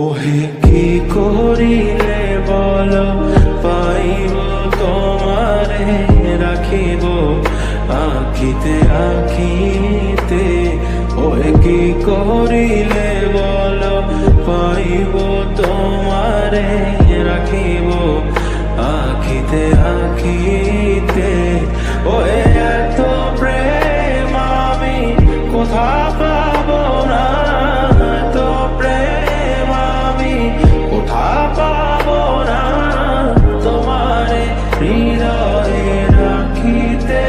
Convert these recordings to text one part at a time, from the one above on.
ওহে কি করিলে বলো পাইব তোমারে রাখিব আখিতে আখিতে। ওহে কি করিলে বলো পাইব তোমারে রাখিব আখিতে আখিতে। ওহে এত প্রেম আমি কোথা পাবো না, এত প্রেম আমি কোথা পাবো না। তোমারে হৃদয়ে রাখিতে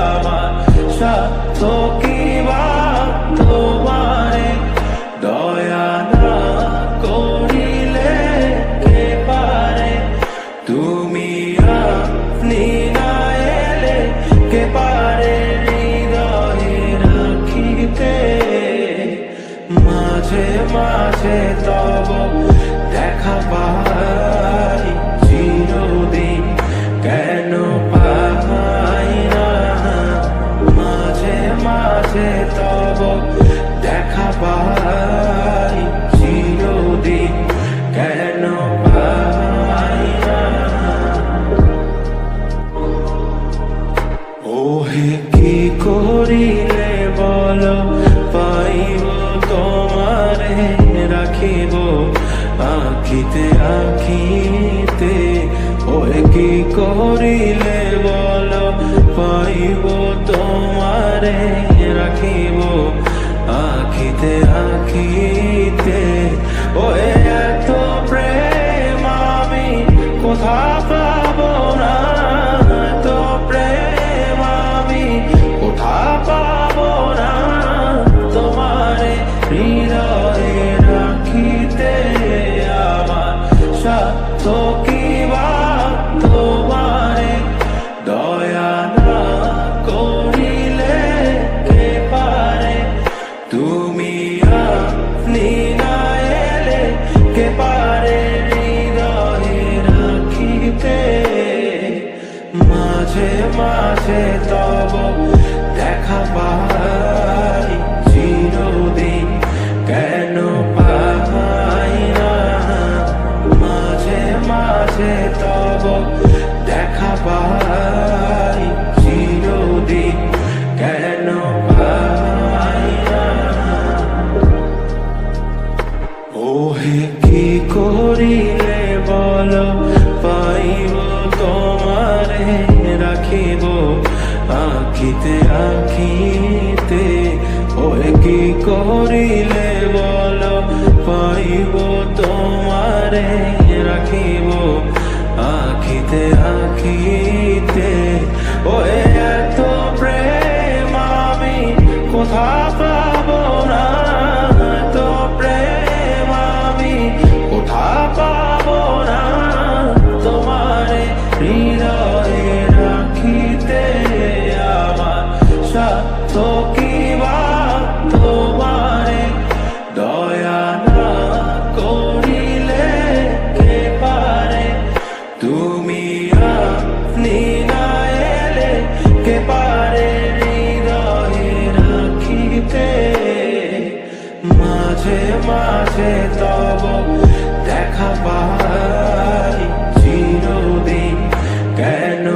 আমার সাধ্য কি বা, তোমারে দয়া না করিলে কে পারে। তুমি আপনি না এলে কে পারে হৃদয়ে রাখিতে। মাঝে মাঝে তব দেখা পাই চিরদিন কেন পাই না। মাঝে মাঝে তব দেখা পাই চিরদিন কেন পাই না। ওহে কি করিলে বলো পাইব তোমারে রাখিব আখিতে আখিতে। ওহে কি করিলে বলো পাইব তোমারে রাখিব আখিতে আখিতে। ওহে এত প্রেম আমি কোথা পাবো না, এত প্রেম আমি কোথা পাবো না। তোমারে হৃদয়ে রাখিতে আমার সাধ্য কি বা, তোমারে দয়া না করিলে কে পারে। তুমি আপনি না এলে কে পারে হৃদয়ে রাখিতে। মাঝে মাঝে তব দেখা পাই চিরদিন কেন পাই না। মাঝে মাঝে তব দেখা পাই চিরদিন কেন পাই না। ওহে কি করিলে বলো পাইব তোমারে রাখিব আখিতে আখিতে। ওহে কি করিলে বলো পাইব তোমারে রাখিব আখিতে আখিতে। ওহে এত প্রেম আমি কোথা পাবো না, এত প্রেম আমি কোথা পাবো না। তোমারে হৃদয়ে রাখিতে আমার সাধ্য কি বা, তোমারে দয়া না করিলে কে পারে। তুমি আপনি না এলে কে পারে হৃদয়ে রাখিতে। মাঝে মাঝে তব দেখা পাই চিরদিন কেন